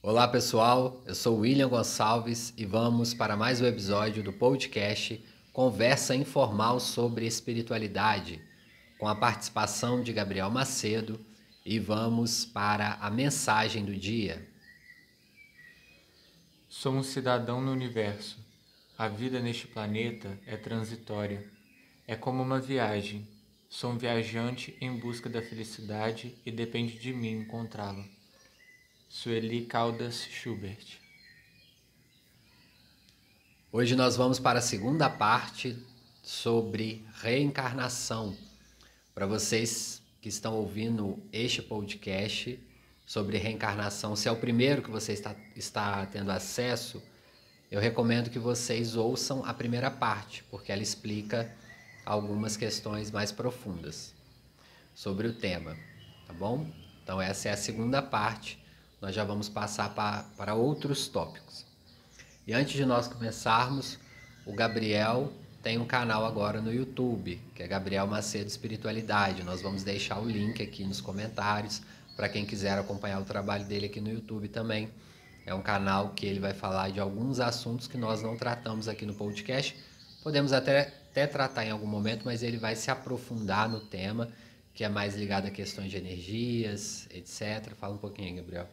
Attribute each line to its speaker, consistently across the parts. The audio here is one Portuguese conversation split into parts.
Speaker 1: Olá pessoal, eu sou William Gonçalves e vamos para mais um episódio do podcast Conversa Informal sobre Espiritualidade, com a participação de Gabriel Macedo, e vamos para a mensagem do dia.
Speaker 2: Sou um cidadão no universo. A vida neste planeta é transitória. É como uma viagem. Sou um viajante em busca da felicidade e depende de mim encontrá-la. Sueli Caldas Schubert.
Speaker 1: Hoje nós vamos para a segunda parte sobre reencarnação. Para vocês que estão ouvindo este podcast sobre reencarnação, se é o primeiro que você está tendo acesso, eu recomendo que vocês ouçam a primeira parte, porque ela explica algumas questões mais profundas sobre o tema, tá bom? Então essa é a segunda parte, nós já vamos passar para outros tópicos. E antes de nós começarmos, o Gabriel tem um canal agora no YouTube, que é Gabriel Macedo Espiritualidade. Nós vamos deixar o link aqui nos comentários para quem quiser acompanhar o trabalho dele aqui no YouTube também. É um canal que ele vai falar de alguns assuntos que nós não tratamos aqui no podcast. Podemos até tratar em algum momento, mas ele vai se aprofundar no tema, que é mais ligado a questões de energias, etc. Fala um pouquinho, Gabriel.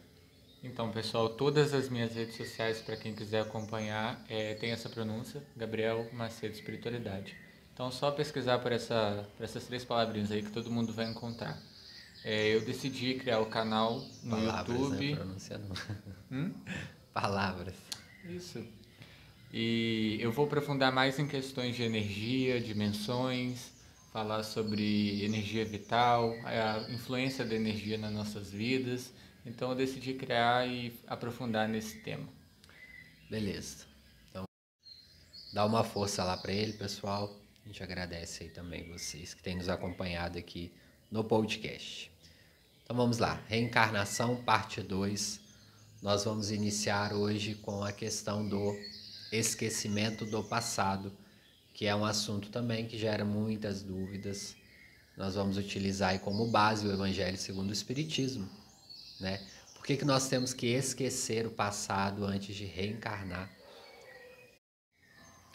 Speaker 2: Então, pessoal, todas as minhas redes sociais, para quem quiser acompanhar, tem essa pronúncia, Gabriel Macedo Espiritualidade. Então, só pesquisar por essas três palavrinhas aí que todo mundo vai encontrar. Eu decidi criar o canal no
Speaker 1: Palavras,
Speaker 2: YouTube.
Speaker 1: Né? Pronúncia não. Palavras.
Speaker 2: Isso. E eu vou aprofundar mais em questões de energia, dimensões, falar sobre energia vital, a influência da energia nas nossas vidas. Então eu decidi criar e aprofundar nesse tema.
Speaker 1: Beleza. Então, dá uma força lá para ele, pessoal. A gente agradece aí também vocês que têm nos acompanhado aqui no podcast. Então vamos lá. Reencarnação, parte 2. Nós vamos iniciar hoje com a questão do esquecimento do passado, que é um assunto também que gera muitas dúvidas. Nós vamos utilizar aí como base o Evangelho segundo o Espiritismo, né? Por que nós temos que esquecer o passado antes de reencarnar?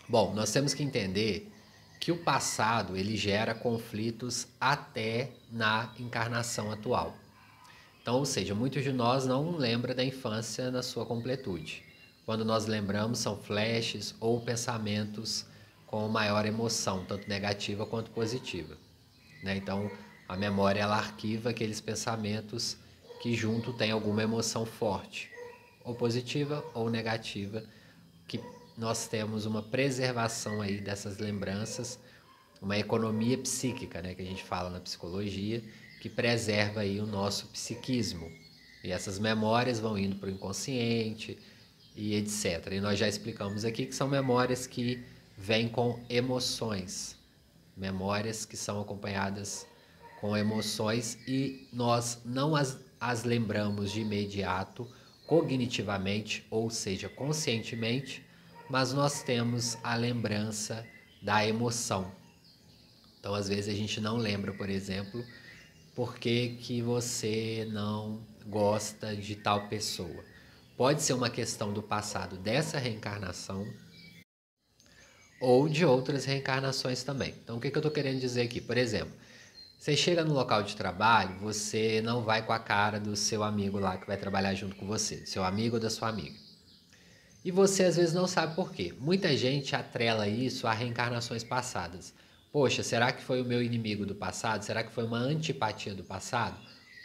Speaker 1: Bom, nós temos que entender que o passado ele gera conflitos até na encarnação atual. Então, ou seja, muitos de nós não lembram da infância na sua completude. Quando nós lembramos, são flashes ou pensamentos com maior emoção, tanto negativa quanto positiva, né? Então, a memória ela arquiva aqueles pensamentos que junto tem alguma emoção forte, ou positiva ou negativa, que nós temos uma preservação aí dessas lembranças, uma economia psíquica, né, que a gente fala na psicologia, que preserva aí o nosso psiquismo. E essas memórias vão indo para o inconsciente e etc. E nós já explicamos aqui que são memórias que vêm com emoções, memórias que são acompanhadas com emoções e nós não as lembramos de imediato, cognitivamente, ou seja, conscientemente, mas nós temos a lembrança da emoção. Então, às vezes a gente não lembra, por exemplo, por que você não gosta de tal pessoa. Pode ser uma questão do passado dessa reencarnação ou de outras reencarnações também. Então, o que eu estou querendo dizer aqui? Por exemplo, você chega no local de trabalho, você não vai com a cara do seu amigo lá que vai trabalhar junto com você, seu amigo ou da sua amiga. E você às vezes não sabe por quê. Muita gente atrela isso a reencarnações passadas. Poxa, será que foi o meu inimigo do passado? Será que foi uma antipatia do passado?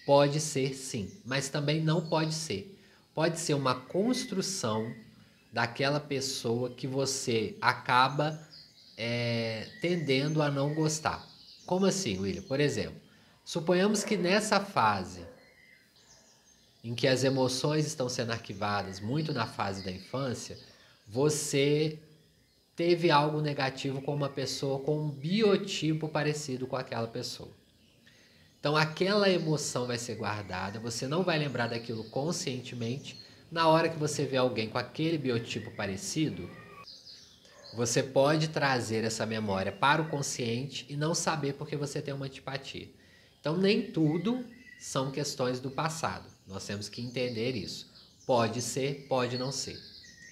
Speaker 1: Pode ser sim, mas também não pode ser. Pode ser uma construção daquela pessoa que você acaba tendendo a não gostar. Como assim, William? Por exemplo, suponhamos que nessa fase em que as emoções estão sendo arquivadas, muito na fase da infância, você teve algo negativo com uma pessoa com um biotipo parecido com aquela pessoa. Então aquela emoção vai ser guardada, você não vai lembrar daquilo conscientemente. Na hora que você vê alguém com aquele biotipo parecido, você pode trazer essa memória para o consciente e não saber porque você tem uma antipatia. Então nem tudo são questões do passado. Nós temos que entender isso. Pode ser, pode não ser.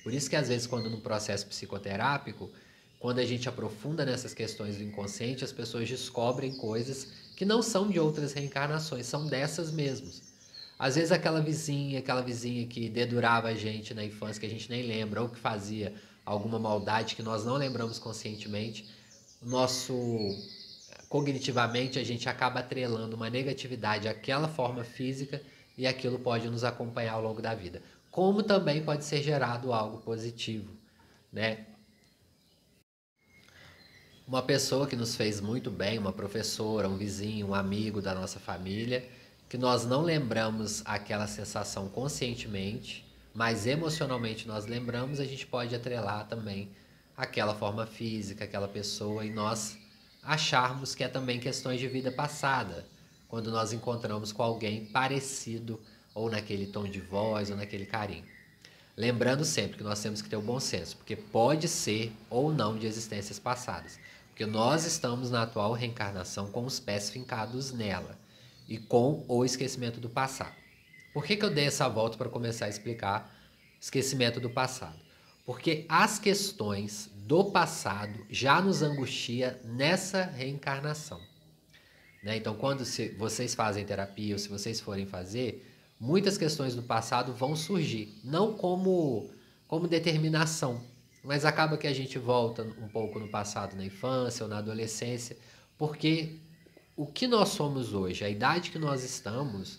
Speaker 1: Por isso que às vezes quando no processo psicoterápico, quando a gente aprofunda nessas questões do inconsciente, as pessoas descobrem coisas que não são de outras reencarnações, são dessas mesmas. Às vezes aquela vizinha que dedurava a gente na infância, que a gente nem lembra, ou que fazia alguma maldade que nós não lembramos conscientemente, nosso cognitivamente a gente acaba atrelando uma negatividade àquela forma física e aquilo pode nos acompanhar ao longo da vida. Como também pode ser gerado algo positivo, né? Uma pessoa que nos fez muito bem, uma professora, um vizinho, um amigo da nossa família, que nós não lembramos aquela sensação conscientemente, mas emocionalmente nós lembramos, a gente pode atrelar também aquela forma física, aquela pessoa, e nós acharmos que é também questões de vida passada, quando nós encontramos com alguém parecido, ou naquele tom de voz, ou naquele carinho. Lembrando sempre que nós temos que ter o bom senso, porque pode ser ou não de existências passadas. Porque nós estamos na atual reencarnação com os pés fincados nela e com o esquecimento do passado. Por que eu dei essa volta para começar a explicar esquecimento do passado? Porque as questões do passado já nos angustia nessa reencarnação. Né? Então, quando vocês fazem terapia ou se vocês forem fazer, muitas questões do passado vão surgir, não como determinação, mas acaba que a gente volta um pouco no passado, na infância ou na adolescência, porque o que nós somos hoje, a idade que nós estamos,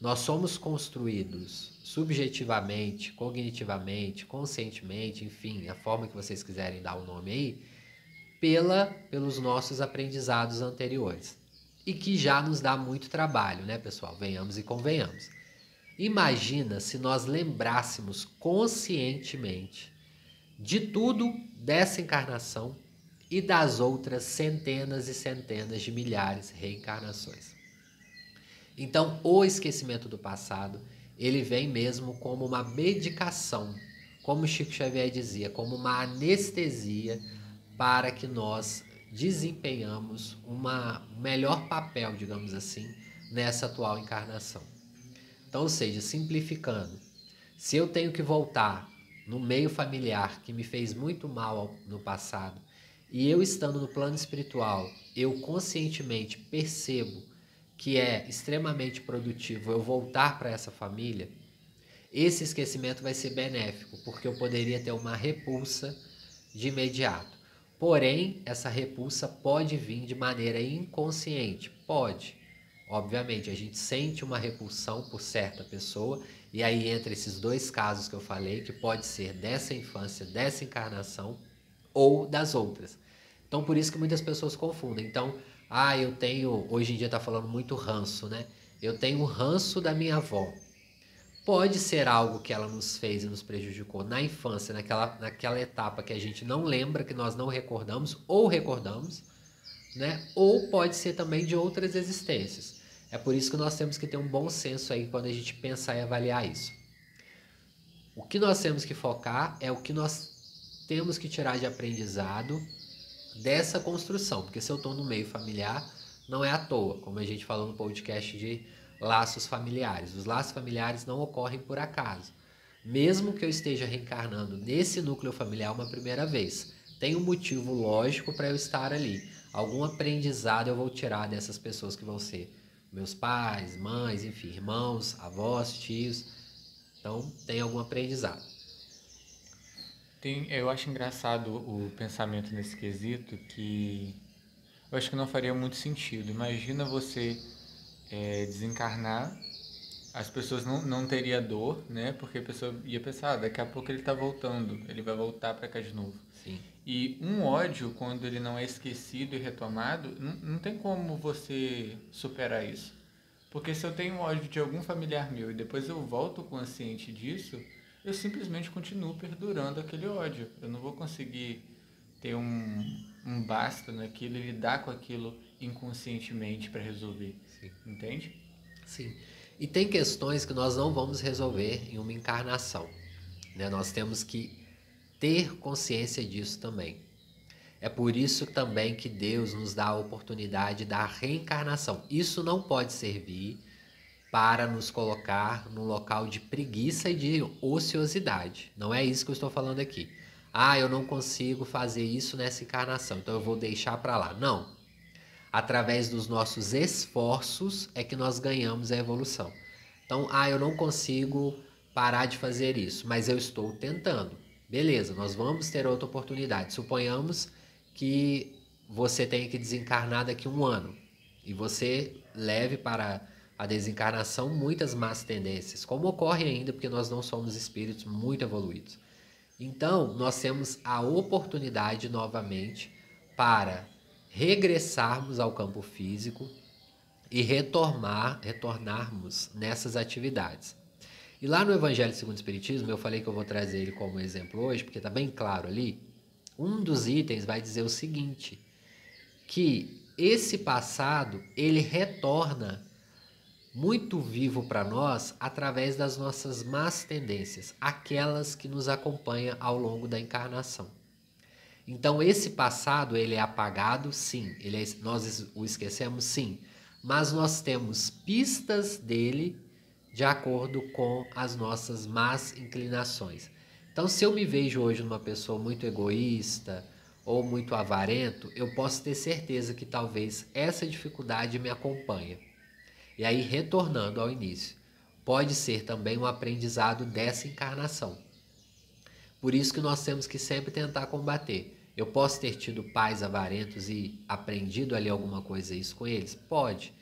Speaker 1: nós somos construídos subjetivamente, cognitivamente, conscientemente, enfim, a forma que vocês quiserem dar o nome aí, pelos nossos aprendizados anteriores. E que já nos dá muito trabalho, né, pessoal? Venhamos e convenhamos. Imagina se nós lembrássemos conscientemente de tudo dessa encarnação e das outras centenas e centenas de milhares de reencarnações. Então, o esquecimento do passado, ele vem mesmo como uma medicação, como Chico Xavier dizia, como uma anestesia para que nós desempenhamos um melhor papel, digamos assim, nessa atual encarnação. Então, ou seja, simplificando, se eu tenho que voltar no meio familiar que me fez muito mal no passado, e eu estando no plano espiritual, eu conscientemente percebo que é extremamente produtivo eu voltar para essa família, esse esquecimento vai ser benéfico, porque eu poderia ter uma repulsa de imediato. Porém, essa repulsa pode vir de maneira inconsciente. Pode. Obviamente, a gente sente uma repulsão por certa pessoa, e aí entra esses dois casos que eu falei, que pode ser dessa infância, dessa encarnação, ou das outras. Então, por isso que muitas pessoas confundem. Então, eu tenho, hoje em dia está falando muito ranço, né? Eu tenho o ranço da minha avó. Pode ser algo que ela nos fez e nos prejudicou na infância, naquela etapa que a gente não lembra, que nós não recordamos, né? Ou pode ser também de outras existências. É por isso que nós temos que ter um bom senso aí quando a gente pensar e avaliar isso. O que nós temos que focar é o que nós temos que tirar de aprendizado dessa construção, porque se eu estou no meio familiar, não é à toa, como a gente falou no podcast de laços familiares. Os laços familiares não ocorrem por acaso. Mesmo que eu esteja reencarnando nesse núcleo familiar uma primeira vez, tem um motivo lógico para eu estar ali. Algum aprendizado eu vou tirar dessas pessoas que vão ser meus pais, mães, enfim, irmãos, avós, tios. Então, tem algum aprendizado.
Speaker 2: Eu acho engraçado o pensamento nesse quesito, que eu acho que não faria muito sentido. Imagina você desencarnar, as pessoas não teriam dor, né? Porque a pessoa ia pensar, daqui a pouco ele está voltando, ele vai voltar para cá de novo.
Speaker 1: Sim.
Speaker 2: E um ódio, quando ele não é esquecido e retomado, não tem como você superar isso. Porque se eu tenho ódio de algum familiar meu e depois eu volto consciente disso, eu simplesmente continuo perdurando aquele ódio. Eu não vou conseguir ter um basta naquilo e lidar com aquilo inconscientemente para resolver.
Speaker 1: Sim.
Speaker 2: Entende?
Speaker 1: Sim. E tem questões que nós não vamos resolver em uma encarnação, né? Nós temos que ter consciência disso também. É por isso também que Deus nos dá a oportunidade da reencarnação. Isso não pode servir para nos colocar num local de preguiça e de ociosidade. Não é isso que eu estou falando aqui. Ah, eu não consigo fazer isso nessa encarnação, então eu vou deixar para lá. Não. Através dos nossos esforços é que nós ganhamos a evolução. Então, eu não consigo parar de fazer isso, mas eu estou tentando. Beleza, nós vamos ter outra oportunidade. Suponhamos que você tenha que desencarnar daqui a um ano e você leve para a desencarnação muitas más tendências, como ocorre ainda porque nós não somos espíritos muito evoluídos. Então, nós temos a oportunidade novamente para regressarmos ao campo físico e retornarmos nessas atividades. E lá no Evangelho segundo o Espiritismo, eu falei que eu vou trazer ele como exemplo hoje, porque está bem claro ali, um dos itens vai dizer o seguinte, que esse passado, ele retorna muito vivo para nós através das nossas más tendências, aquelas que nos acompanham ao longo da encarnação. Então esse passado ele é apagado, sim, nós o esquecemos, sim, mas nós temos pistas dele de acordo com as nossas más inclinações. Então se eu me vejo hoje numa pessoa muito egoísta ou muito avarento, eu posso ter certeza que talvez essa dificuldade me acompanhe. E aí, retornando ao início, pode ser também um aprendizado dessa encarnação. Por isso que nós temos que sempre tentar combater. Eu posso ter tido pais avarentos e aprendido ali alguma coisa isso com eles? Pode.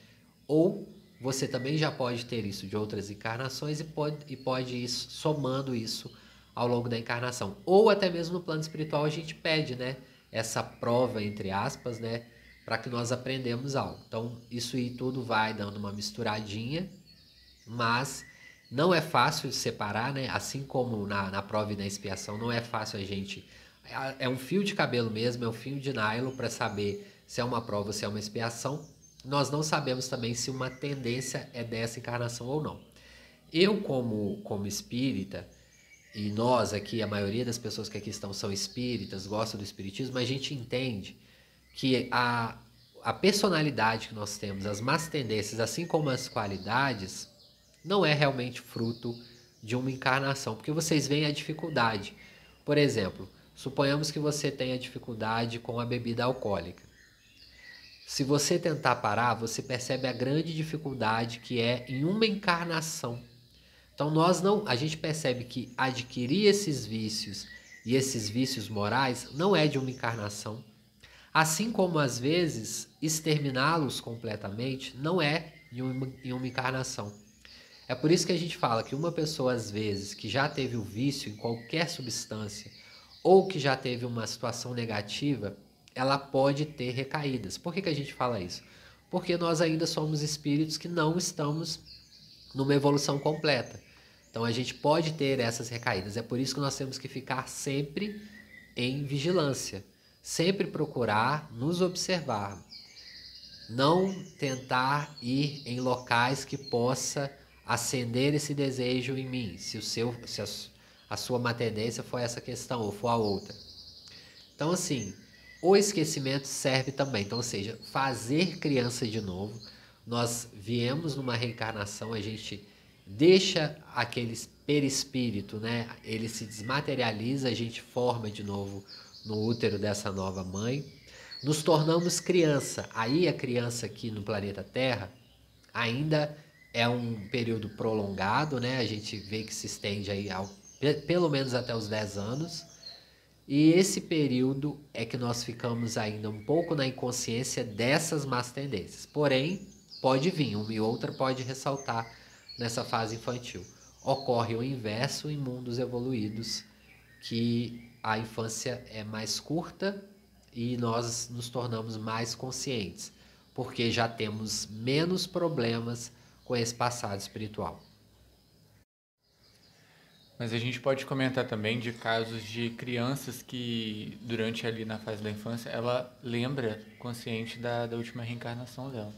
Speaker 1: Ou você também já pode ter isso de outras encarnações e pode ir somando isso ao longo da encarnação. Ou até mesmo no plano espiritual a gente pede, né? Essa prova, entre aspas, né? Para que nós aprendamos algo. Então, isso aí tudo vai dando uma misturadinha, mas não é fácil de separar, né? Assim como na prova e na expiação, não é fácil a gente... É um fio de cabelo mesmo, é um fio de nylon para saber se é uma prova ou se é uma expiação. Nós não sabemos também se uma tendência é dessa encarnação ou não. Eu, como espírita, e nós aqui, a maioria das pessoas que aqui estão são espíritas, gostam do espiritismo, a gente entende que a personalidade que nós temos, as más tendências, assim como as qualidades, não é realmente fruto de uma encarnação, porque vocês veem a dificuldade. Por exemplo, suponhamos que você tenha dificuldade com a bebida alcoólica. Se você tentar parar, você percebe a grande dificuldade que é em uma encarnação. Então a gente percebe que adquirir esses vícios e esses vícios morais não é de uma encarnação. Assim como, às vezes, exterminá-los completamente não é em uma encarnação. É por isso que a gente fala que uma pessoa, às vezes, que já teve o vício em qualquer substância ou que já teve uma situação negativa, ela pode ter recaídas. Por que a gente fala isso? Porque nós ainda somos espíritos que não estamos numa evolução completa. Então a gente pode ter essas recaídas. É por isso que nós temos que ficar sempre em vigilância. Sempre procurar nos observar. Não tentar ir em locais que possa acender esse desejo em mim. Se a sua má tendência for essa questão ou for a outra. Então assim, o esquecimento serve também. Então, ou seja, fazer criança de novo. Nós viemos numa reencarnação, a gente deixa aquele perispírito, né? Ele se desmaterializa, a gente forma de novo no útero dessa nova mãe. Nos tornamos criança. Aí a criança aqui no planeta Terra ainda é um período prolongado, né? A gente vê que se estende aí pelo menos até os 10 anos. E esse período é que nós ficamos ainda um pouco na inconsciência dessas más tendências. Porém, pode vir, uma e outra pode ressaltar nessa fase infantil. Ocorre o inverso em mundos evoluídos, que a infância é mais curta e nós nos tornamos mais conscientes, porque já temos menos problemas com esse passado espiritual.
Speaker 2: Mas a gente pode comentar também de casos de crianças que, durante ali na fase da infância, ela lembra consciente da última reencarnação dela.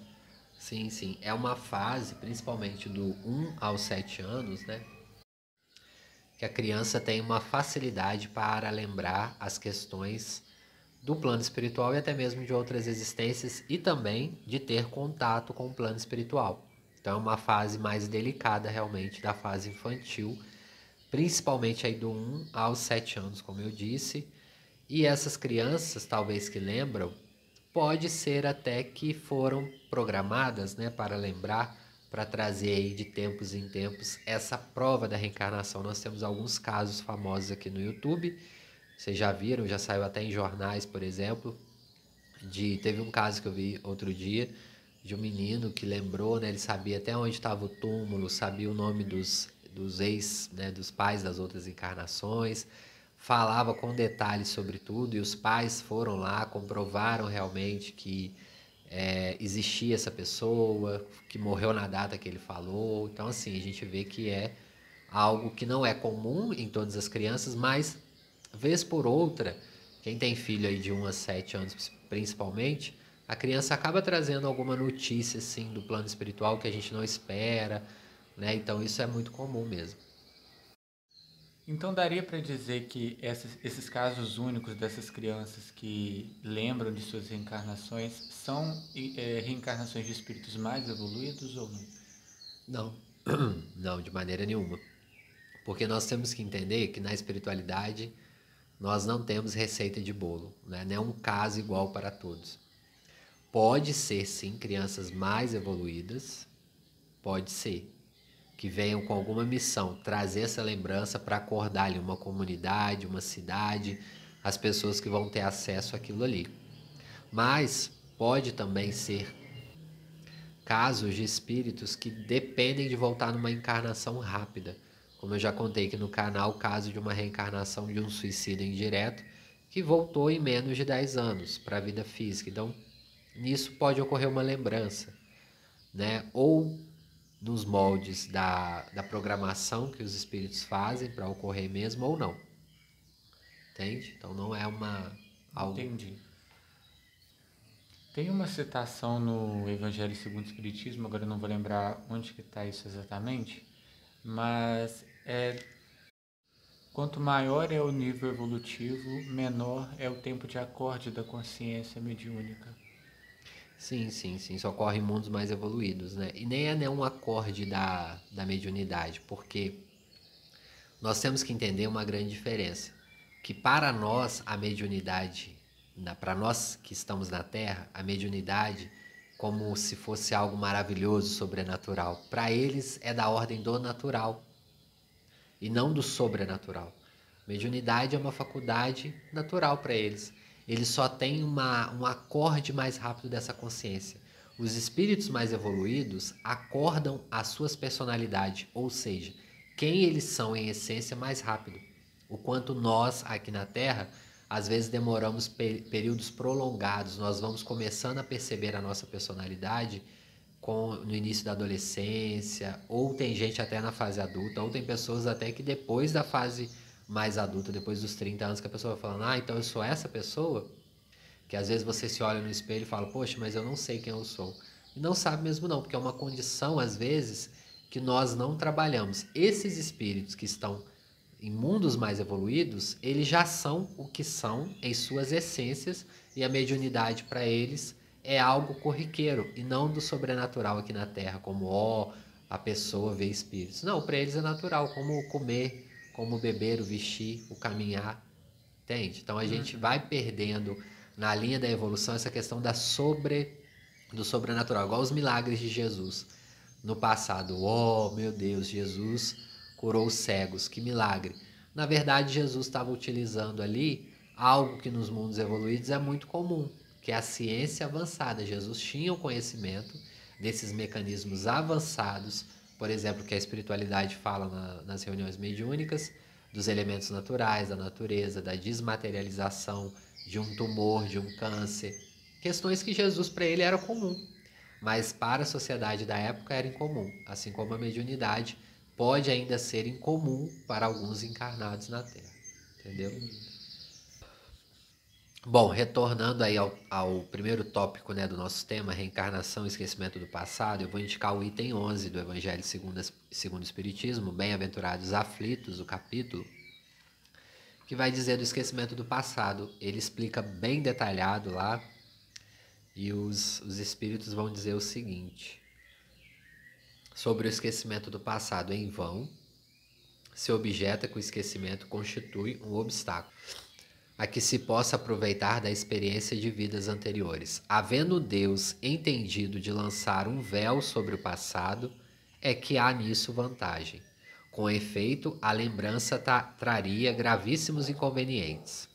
Speaker 1: Sim, sim. É uma fase, principalmente do 1 aos 7 anos, né? Que a criança tem uma facilidade para lembrar as questões do plano espiritual e até mesmo de outras existências e também de ter contato com o plano espiritual. Então é uma fase mais delicada realmente da fase infantil, principalmente aí do 1 aos 7 anos, como eu disse. E essas crianças, talvez que lembram, pode ser até que foram programadas, né, para lembrar, para trazer aí de tempos em tempos essa prova da reencarnação. Nós temos alguns casos famosos aqui no YouTube. Vocês já viram, já saiu até em jornais, por exemplo, teve um caso que eu vi outro dia de um menino que lembrou, né, ele sabia até onde estava o túmulo, sabia o nome dos ex, né, dos pais das outras encarnações, falava com detalhes sobre tudo, e os pais foram lá, comprovaram realmente que existia essa pessoa, que morreu na data que ele falou. Então, assim, a gente vê que é algo que não é comum em todas as crianças, mas vez por outra, quem tem filho aí de 1 a 7 anos principalmente, a criança acaba trazendo alguma notícia assim do plano espiritual que a gente não espera, né? Então isso é muito comum mesmo.
Speaker 2: Então daria para dizer que esses casos únicos dessas crianças que lembram de suas reencarnações são reencarnações de espíritos mais evoluídos ou não?
Speaker 1: Não, não, de maneira nenhuma. Porque nós temos que entender que na espiritualidade nós não temos receita de bolo, né? Não é um caso igual para todos. Pode ser sim crianças mais evoluídas, pode ser, que venham com alguma missão, trazer essa lembrança para acordar ali uma comunidade, uma cidade, as pessoas que vão ter acesso àquilo ali. Mas pode também ser casos de espíritos que dependem de voltar numa encarnação rápida. Como eu já contei aqui no canal, o caso de uma reencarnação de um suicida indireto que voltou em menos de 10 anos para a vida física. Então, nisso pode ocorrer uma lembrança, né? Ou nos moldes da programação que os espíritos fazem para ocorrer mesmo ou não. Entende? Então não é algo.
Speaker 2: Entendi. Tem uma citação no Evangelho segundo o Espiritismo, agora eu não vou lembrar onde que está isso exatamente, mas quanto maior é o nível evolutivo, menor é o tempo de acorde da consciência mediúnica.
Speaker 1: Sim, sim, sim. Isso ocorre em mundos mais evoluídos, né? E nem é nenhum acorde da mediunidade, porque nós temos que entender uma grande diferença. Que para nós, a mediunidade, para nós que estamos na Terra, a mediunidade, como se fosse algo maravilhoso, sobrenatural. Para eles é da ordem do natural e não do sobrenatural. Mediunidade é uma faculdade natural para eles. Eles só têm um acorde mais rápido dessa consciência. Os espíritos mais evoluídos acordam as suas personalidades, ou seja, quem eles são em essência mais rápido. O quanto nós, aqui na Terra, às vezes demoramos períodos prolongados, nós vamos começando a perceber a nossa personalidade no início da adolescência, ou tem gente até na fase adulta, ou tem pessoas até que depois da fase mais adulta, depois dos 30 anos, que a pessoa vai falando, então eu sou essa pessoa, que às vezes você se olha no espelho e fala, poxa, mas eu não sei quem eu sou. E não sabe mesmo não, porque é uma condição, às vezes, que nós não trabalhamos. Esses espíritos que estão em mundos mais evoluídos, eles já são o que são em suas essências, e a mediunidade para eles é algo corriqueiro e não do sobrenatural aqui na Terra, como a pessoa vê espíritos. Não, para eles é natural, como comer, como beber, o vestir, o caminhar, entende? Então a gente vai perdendo na linha da evolução essa questão do sobrenatural, igual os milagres de Jesus no passado. Meu Deus, Jesus curou os cegos, que milagre. Na verdade, Jesus estava utilizando ali algo que nos mundos evoluídos é muito comum, que é a ciência avançada. Jesus tinha o conhecimento desses mecanismos avançados, por exemplo, que a espiritualidade fala nas reuniões mediúnicas, dos elementos naturais, da natureza, da desmaterialização de um tumor, de um câncer. Questões que Jesus, para ele, era comum, mas para a sociedade da época era incomum, assim como a mediunidade pode ainda ser incomum para alguns encarnados na Terra, entendeu? Bom, retornando aí ao primeiro tópico, né, do nosso tema, reencarnação e esquecimento do passado, eu vou indicar o item 11 do Evangelho segundo o Espiritismo, Bem-aventurados aflitos, o capítulo, que vai dizer do esquecimento do passado. Ele explica bem detalhado lá, e os espíritos vão dizer o seguinte: sobre o esquecimento do passado em vão, se objeta que o esquecimento constitui um obstáculo a que se possa aproveitar da experiência de vidas anteriores. Havendo Deus entendido de lançar um véu sobre o passado, é que há nisso vantagem. Com efeito, a lembrança traria gravíssimos inconvenientes.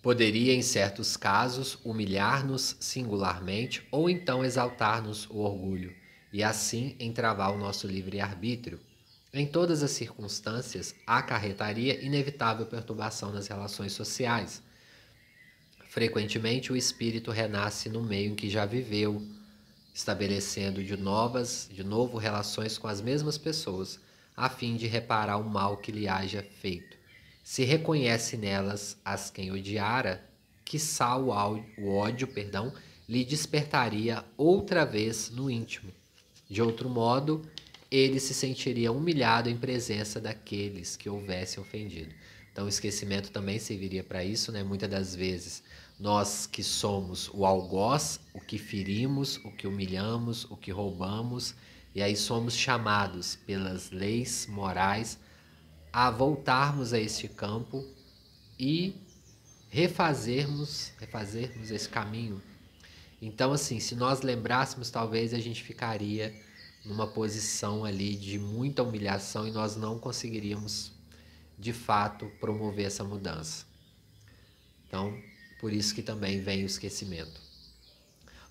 Speaker 1: Poderia, em certos casos, humilhar-nos singularmente ou então exaltar-nos o orgulho, e assim entravar o nosso livre-arbítrio. Em todas as circunstâncias, acarretaria inevitável perturbação nas relações sociais. Frequentemente, o espírito renasce no meio em que já viveu, estabelecendo de novo relações com as mesmas pessoas, a fim de reparar o mal que lhe haja feito. Se reconhece nelas as quem odiara, quiçá o ódio, lhe despertaria outra vez no íntimo. De outro modo, ele se sentiria humilhado em presença daqueles que houvessem ofendido. Então, o esquecimento também serviria para isso, né? Muitas das vezes, nós que somos o algoz, o que ferimos, o que humilhamos, o que roubamos, e aí somos chamados pelas leis morais a voltarmos a este campo e refazermos esse caminho. Então, assim, se nós lembrássemos, talvez a gente ficaria numa posição ali de muita humilhação e nós não conseguiríamos, de fato, promover essa mudança. Então, por isso que também vem o esquecimento.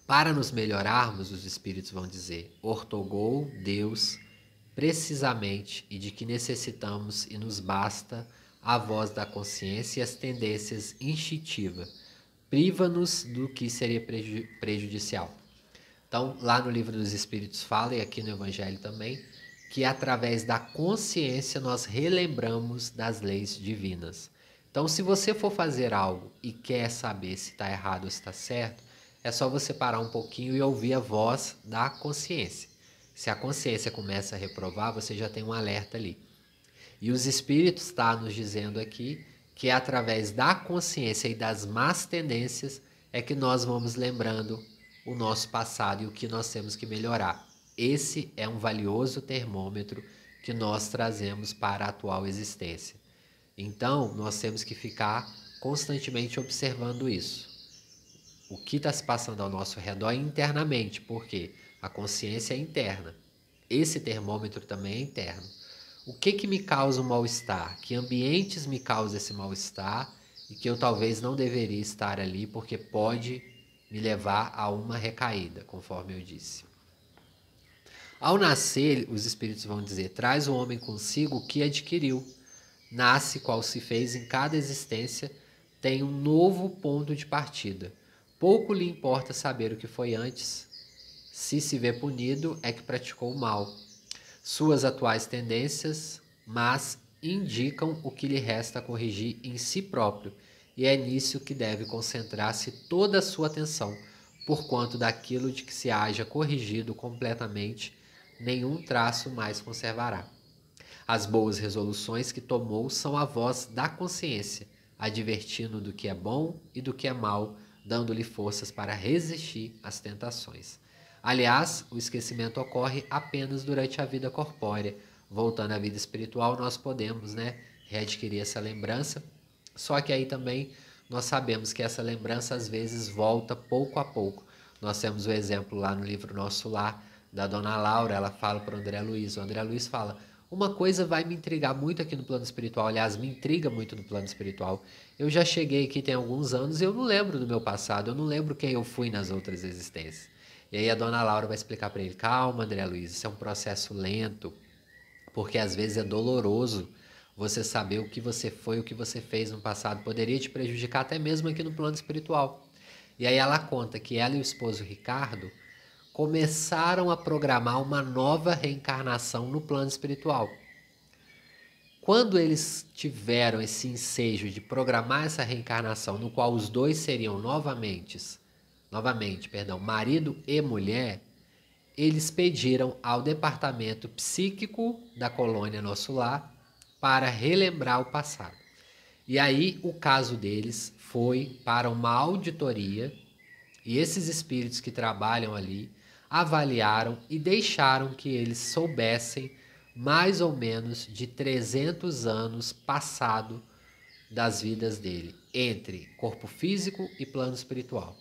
Speaker 1: Para nos melhorarmos, os espíritos vão dizer, ortogou Deus precisamente e de que necessitamos e nos basta a voz da consciência e as tendências instintivas. Priva-nos do que seria prejudicial. Então, lá no Livro dos Espíritos fala, e aqui no Evangelho também, que através da consciência nós relembramos das leis divinas. Então, se você for fazer algo e quer saber se está errado ou se está certo, é só você parar um pouquinho e ouvir a voz da consciência. Se a consciência começa a reprovar, você já tem um alerta ali. E os Espíritos estão nos dizendo aqui que é através da consciência e das más tendências é que nós vamos lembrando o nosso passado e o que nós temos que melhorar. Esse é um valioso termômetro que nós trazemos para a atual existência. Então, nós temos que ficar constantemente observando isso. O que está se passando ao nosso redor internamente, porque a consciência é interna. Esse termômetro também é interno. O que me causa um mal-estar? Que ambientes me causam esse mal-estar e que eu talvez não deveria estar ali porque pode me levar a uma recaída, conforme eu disse. Ao nascer, os espíritos vão dizer, traz o homem consigo o que adquiriu. Nasce qual se fez em cada existência, tem um novo ponto de partida. Pouco lhe importa saber o que foi antes. Se vê punido, é que praticou o mal. Suas atuais tendências, mas indicam o que lhe resta corrigir em si próprio, e é nisso que deve concentrar-se toda a sua atenção, porquanto daquilo de que se haja corrigido completamente, nenhum traço mais conservará. As boas resoluções que tomou são a voz da consciência, advertindo do que é bom e do que é mal, dando-lhe forças para resistir às tentações. Aliás, o esquecimento ocorre apenas durante a vida corpórea. Voltando à vida espiritual, nós podemos, readquirir essa lembrança. Só que aí também nós sabemos que essa lembrança às vezes volta pouco a pouco. Nós temos o exemplo lá no livro Nosso Lar, da Dona Laura, ela fala para o André Luiz. O André Luiz fala, uma coisa vai me intrigar muito aqui no plano espiritual, aliás, me intriga muito no plano espiritual. Eu já cheguei aqui tem alguns anos e eu não lembro do meu passado, eu não lembro quem eu fui nas outras existências. E aí a Dona Laura vai explicar para ele, calma, André Luiz, isso é um processo lento, porque às vezes é doloroso você saber o que você foi, o que você fez no passado, poderia te prejudicar até mesmo aqui no plano espiritual. E aí ela conta que ela e o esposo Ricardo começaram a programar uma nova reencarnação no plano espiritual. Quando eles tiveram esse ensejo de programar essa reencarnação, no qual os dois seriam novamente, marido e mulher, eles pediram ao departamento psíquico da colônia Nosso Lar para relembrar o passado. E aí o caso deles foi para uma auditoria e esses espíritos que trabalham ali avaliaram e deixaram que eles soubessem mais ou menos de 300 anos passado das vidas dele, entre corpo físico e plano espiritual.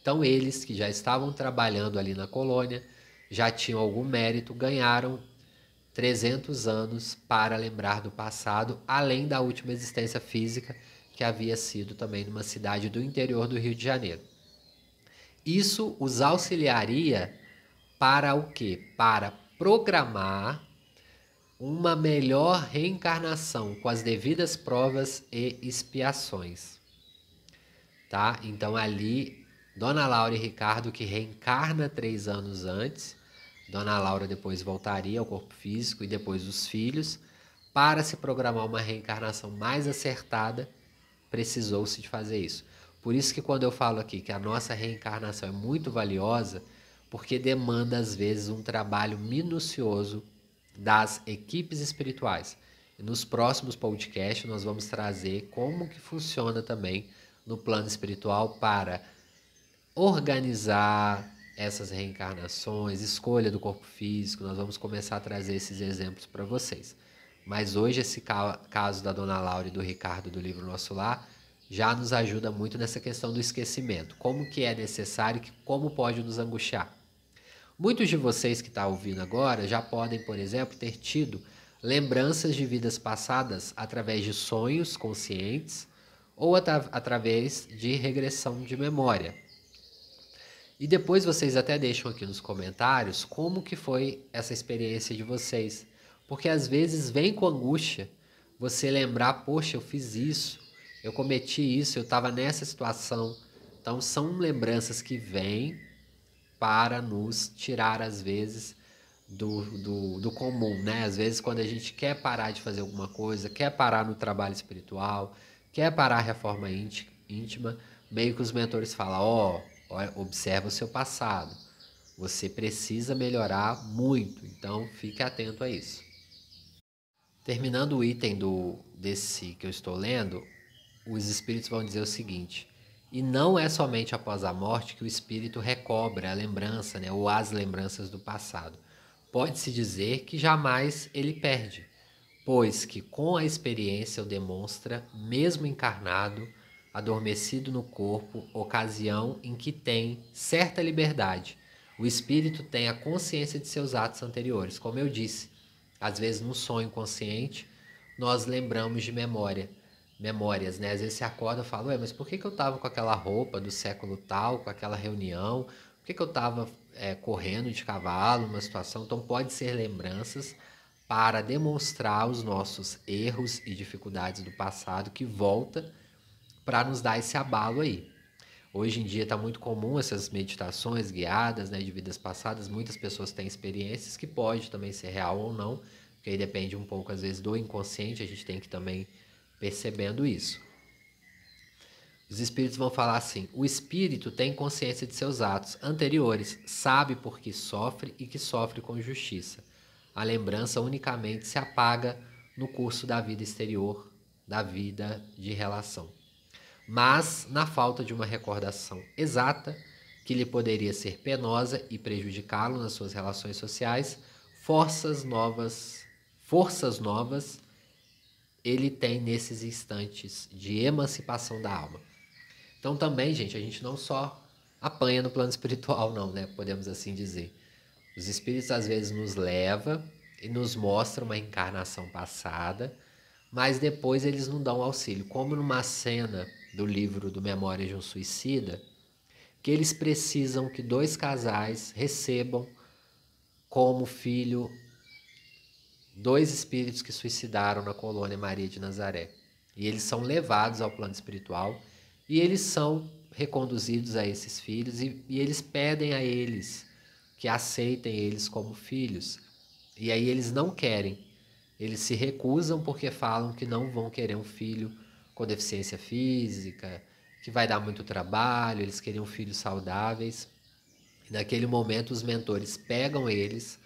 Speaker 1: Então eles que já estavam trabalhando ali na colônia, já tinham algum mérito, ganharam 300 anos para lembrar do passado, além da última existência física, que havia sido também numa cidade do interior do Rio de Janeiro. Isso os auxiliaria para o quê? Para programar uma melhor reencarnação com as devidas provas e expiações. Tá? Então ali, Dona Laura e Ricardo, que reencarna 3 anos antes, Dona Laura depois voltaria ao corpo físico e depois os filhos, para se programar uma reencarnação mais acertada, precisou-se de fazer isso. Por isso que quando eu falo aqui que a nossa reencarnação é muito valiosa, porque demanda às vezes um trabalho minucioso das equipes espirituais. E nos próximos podcasts nós vamos trazer como que funciona também no plano espiritual para organizar essas reencarnações, escolha do corpo físico. Nós vamos começar a trazer esses exemplos para vocês. Mas hoje esse caso da Dona Laura e do Ricardo do livro Nosso Lar já nos ajuda muito nessa questão do esquecimento. Como que é necessário e como pode nos angustiar. Muitos de vocês que estão ouvindo agora já podem, por exemplo, ter tido lembranças de vidas passadas através de sonhos conscientes ou através de regressão de memória. E depois vocês até deixam aqui nos comentários como que foi essa experiência de vocês. Porque às vezes vem com angústia você lembrar, poxa, eu fiz isso, eu cometi isso, eu estava nessa situação. Então são lembranças que vêm para nos tirar, às vezes, do comum, né? Às vezes, quando a gente quer parar de fazer alguma coisa, quer parar no trabalho espiritual, quer parar a reforma íntima, meio que os mentores falam, observa o seu passado. Você precisa melhorar muito, então fique atento a isso. Terminando o item desse que eu estou lendo, os espíritos vão dizer o seguinte: e não é somente após a morte que o espírito recobra a lembrança, né, ou as lembranças do passado. Pode-se dizer que jamais ele perde, pois que com a experiência o demonstra, mesmo encarnado, adormecido no corpo, ocasião em que tem certa liberdade. O espírito tem a consciência de seus atos anteriores. Como eu disse, às vezes no sonho consciente nós lembramos de memórias, né? Às vezes você acorda e fala, mas por que eu estava com aquela roupa do século tal, com aquela reunião? Por que eu estava correndo de cavalo numa situação? Então pode ser lembranças para demonstrar os nossos erros e dificuldades do passado que volta para nos dar esse abalo aí. Hoje em dia está muito comum essas meditações guiadas, né, de vidas passadas. Muitas pessoas têm experiências que pode também ser real ou não, porque aí depende um pouco às vezes do inconsciente, a gente tem que também percebendo isso. Os espíritos vão falar assim: o espírito tem consciência de seus atos anteriores, sabe por que sofre e que sofre com justiça. A lembrança unicamente se apaga no curso da vida exterior, da vida de relação. Mas, na falta de uma recordação exata, que lhe poderia ser penosa e prejudicá-lo nas suas relações sociais, forças novas ele tem nesses instantes de emancipação da alma. Então também, gente, a gente não só apanha no plano espiritual, não, né? Podemos assim dizer. Os espíritos às vezes nos levam e nos mostram uma encarnação passada, mas depois eles não dão auxílio. Como numa cena do livro do Memórias de um Suicida, que eles precisam que 2 casais recebam como filho 2 espíritos que suicidaram na colônia Maria de Nazaré. E eles são levados ao plano espiritual e eles são reconduzidos a esses filhos e eles pedem a eles que aceitem eles como filhos. E aí eles não querem. Eles se recusam porque falam que não vão querer um filho com deficiência física, que vai dar muito trabalho, eles queriam filhos saudáveis. E naquele momento os mentores pegam eles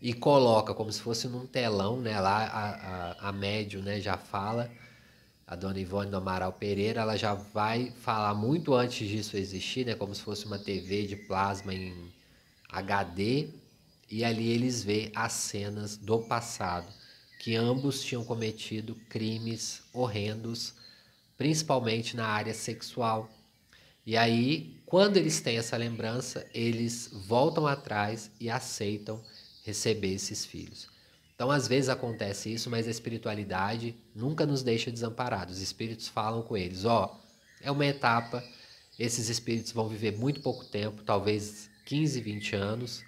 Speaker 1: e coloca como se fosse num telão, né? Lá a médium, né, já fala, a dona Ivone do Amaral Pereira, ela já vai falar muito antes disso existir, né? Como se fosse uma TV de plasma HD, e ali eles vê as cenas do passado, que ambos tinham cometido crimes horrendos, principalmente na área sexual. E aí, quando eles têm essa lembrança, eles voltam atrás e aceitam receber esses filhos. Então, às vezes acontece isso, mas a espiritualidade nunca nos deixa desamparados. Os espíritos falam com eles: ó, é uma etapa, esses espíritos vão viver muito pouco tempo, talvez 15, 20 anos,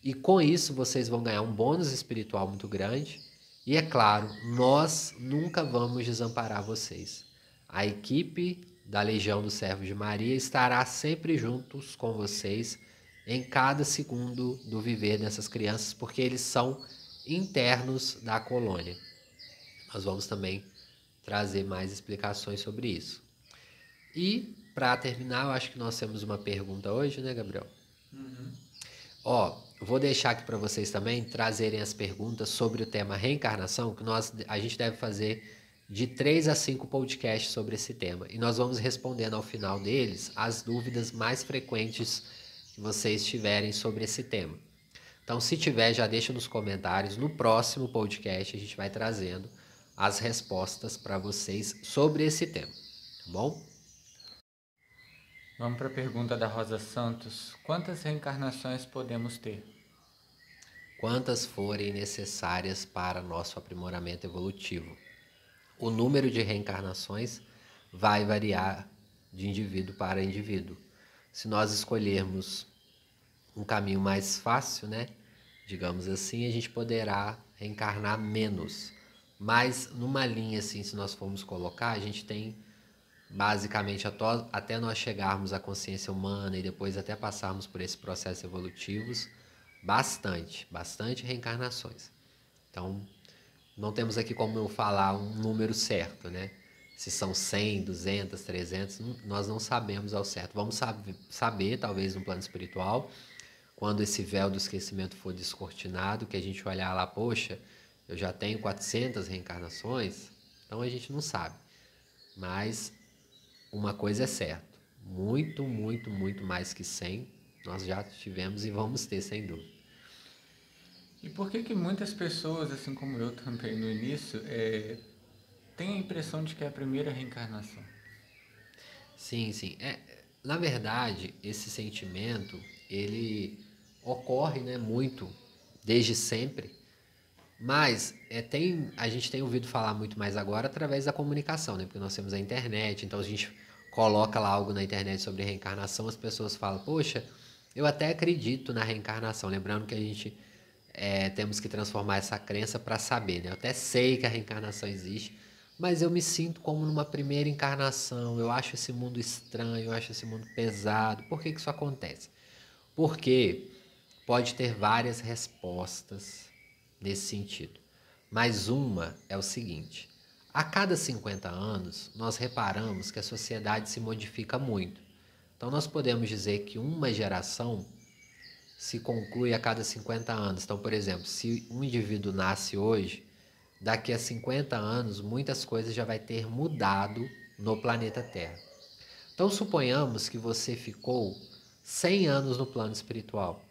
Speaker 1: e com isso vocês vão ganhar um bônus espiritual muito grande. E é claro, nós nunca vamos desamparar vocês. A equipe da Legião dos Servos de Maria estará sempre juntos com vocês em cada segundo do viver dessas crianças, porque eles são internos da colônia. Nós vamos também trazer mais explicações sobre isso. E, para terminar, eu acho que nós temos uma pergunta hoje, né, Gabriel? Ó, vou deixar aqui para vocês também trazerem as perguntas sobre o tema reencarnação, que a gente deve fazer de 3 a 5 podcasts sobre esse tema. E nós vamos respondendo ao final deles as dúvidas mais frequentes que vocês tiverem sobre esse tema. Então, se tiver, já deixa nos comentários. No próximo podcast, a gente vai trazendo as respostas para vocês sobre esse tema, tá bom?
Speaker 2: Vamos para a pergunta da Rosa Santos. Quantas reencarnações podemos ter?
Speaker 1: Quantas forem necessárias para nosso aprimoramento evolutivo. O número de reencarnações vai variar de indivíduo para indivíduo. Se nós escolhermos um caminho mais fácil, né, digamos assim, a gente poderá reencarnar menos. Mas numa linha assim, se nós formos colocar, a gente tem basicamente até nós chegarmos à consciência humana e depois até passarmos por esses processos evolutivos, bastante reencarnações. Então, não temos aqui como eu falar um número certo, né? Se são 100, 200, 300, nós não sabemos ao certo. Vamos saber, talvez, no plano espiritual, quando esse véu do esquecimento for descortinado, que a gente olhar lá, poxa, eu já tenho 400 reencarnações, então a gente não sabe. Mas uma coisa é certa, muito mais que 100 nós já tivemos e vamos ter, sem dúvida.
Speaker 2: E por que muitas pessoas, assim como eu também no início, têm a impressão de que é a primeira reencarnação?
Speaker 1: Sim. Na verdade, esse sentimento, ele ocorre, né, muito, desde sempre, mas a gente tem ouvido falar muito mais agora através da comunicação, né? Porque nós temos a internet, então a gente coloca lá algo na internet sobre reencarnação, as pessoas falam, poxa, eu até acredito na reencarnação. Lembrando que a gente temos que transformar essa crença para saber, né? Eu até sei que a reencarnação existe, mas eu me sinto como numa primeira encarnação, eu acho esse mundo estranho, eu acho esse mundo pesado. Por que isso acontece? Porque pode ter várias respostas nesse sentido. Mas uma é o seguinte: a cada 50 anos, nós reparamos que a sociedade se modifica muito. Então, nós podemos dizer que uma geração se conclui a cada 50 anos. Então, por exemplo, se um indivíduo nasce hoje, daqui a 50 anos, muitas coisas já vai ter mudado no planeta Terra. Então, suponhamos que você ficou 100 anos no plano espiritual.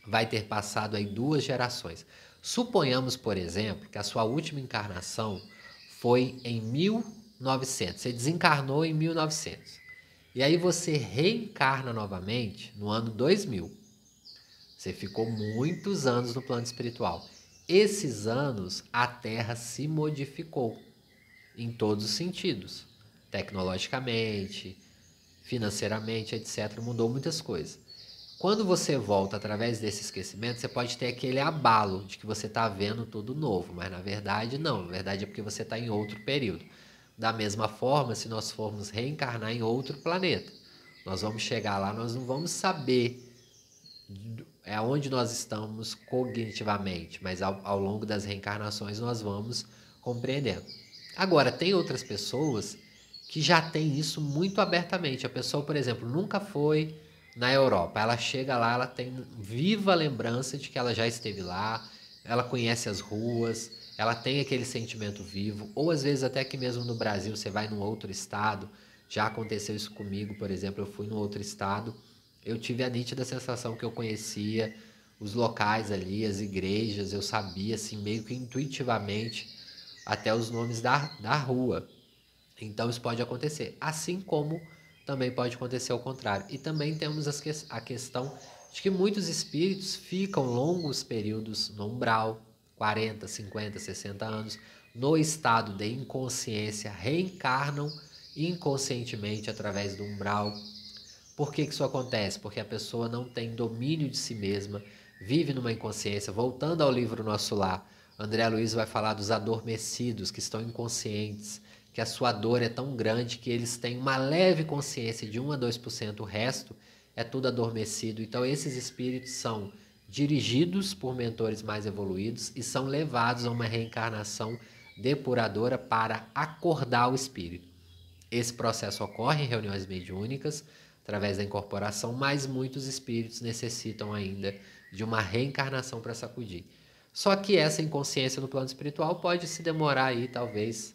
Speaker 1: Vai ter passado aí 2 gerações. Suponhamos, por exemplo, que a sua última encarnação foi em 1900. Você desencarnou em 1900. E aí você reencarna novamente no ano 2000. Você ficou muitos anos no plano espiritual. Esses anos, a Terra se modificou em todos os sentidos. Tecnologicamente, financeiramente, etc. Mudou muitas coisas. Quando você volta através desse esquecimento, você pode ter aquele abalo de que você está vendo tudo novo, mas na verdade não. Na verdade é porque você está em outro período. Da mesma forma, se nós formos reencarnar em outro planeta, nós vamos chegar lá, nós não vamos saber onde nós estamos cognitivamente, mas ao longo das reencarnações nós vamos compreendendo. Agora, tem outras pessoas que já têm isso muito abertamente. A pessoa, por exemplo, nunca foi na Europa. Ela chega lá, ela tem viva lembrança de que ela já esteve lá, ela conhece as ruas, ela tem aquele sentimento vivo, ou às vezes até que mesmo no Brasil você vai num outro estado. Já aconteceu isso comigo, por exemplo, eu fui num outro estado eu tive a nítida sensação que eu conhecia os locais ali, as igrejas, eu sabia assim meio que intuitivamente até os nomes da rua. Então isso pode acontecer, assim como também pode acontecer ao contrário. E também temos a questão de que muitos espíritos ficam longos períodos no umbral, 40, 50, 60 anos, no estado de inconsciência, reencarnam inconscientemente através do umbral. Por que isso acontece? Porque a pessoa não tem domínio de si mesma, vive numa inconsciência. Voltando ao livro Nosso Lar, André Luiz vai falar dos adormecidos, que estão inconscientes, que a sua dor é tão grande que eles têm uma leve consciência de 1 a 2%, o resto é tudo adormecido. Então esses espíritos são dirigidos por mentores mais evoluídos e são levados a uma reencarnação depuradora para acordar o espírito. Esse processo ocorre em reuniões mediúnicas, através da incorporação, mas muitos espíritos necessitam ainda de uma reencarnação para sacudir. Só que essa inconsciência no plano espiritual pode se demorar aí, talvez,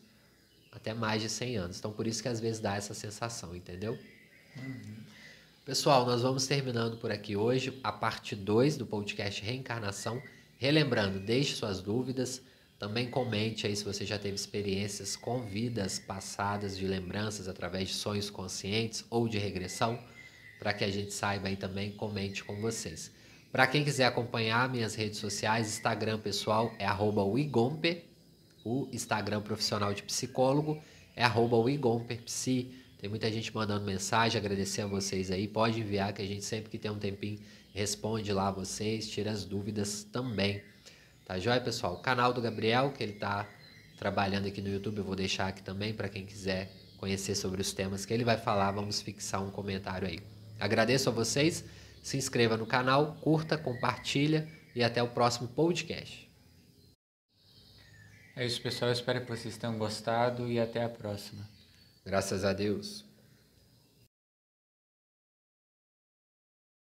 Speaker 1: até mais de 100 anos. Então, por isso que às vezes dá essa sensação, entendeu? Pessoal, nós vamos terminando por aqui hoje a parte 2 do podcast Reencarnação. Relembrando, deixe suas dúvidas, também comente aí se você já teve experiências com vidas passadas de lembranças através de sonhos conscientes ou de regressão, para que a gente saiba aí também, comente com vocês. Para quem quiser acompanhar minhas redes sociais, Instagram pessoal é @wigomper, o Instagram profissional de psicólogo é @wigomperpsi. Tem muita gente mandando mensagem, agradecer a vocês aí. Pode enviar que a gente sempre que tem um tempinho responde lá a vocês, tira as dúvidas também. Tá joia, pessoal? O canal do Gabriel, que ele tá trabalhando aqui no YouTube, eu vou deixar aqui também para quem quiser conhecer sobre os temas que ele vai falar. Vamos fixar um comentário aí. Agradeço a vocês, se inscreva no canal, curta, compartilha e até o próximo podcast.
Speaker 2: É isso, pessoal. Eu espero que vocês tenham gostado e até a próxima.
Speaker 1: Graças a Deus.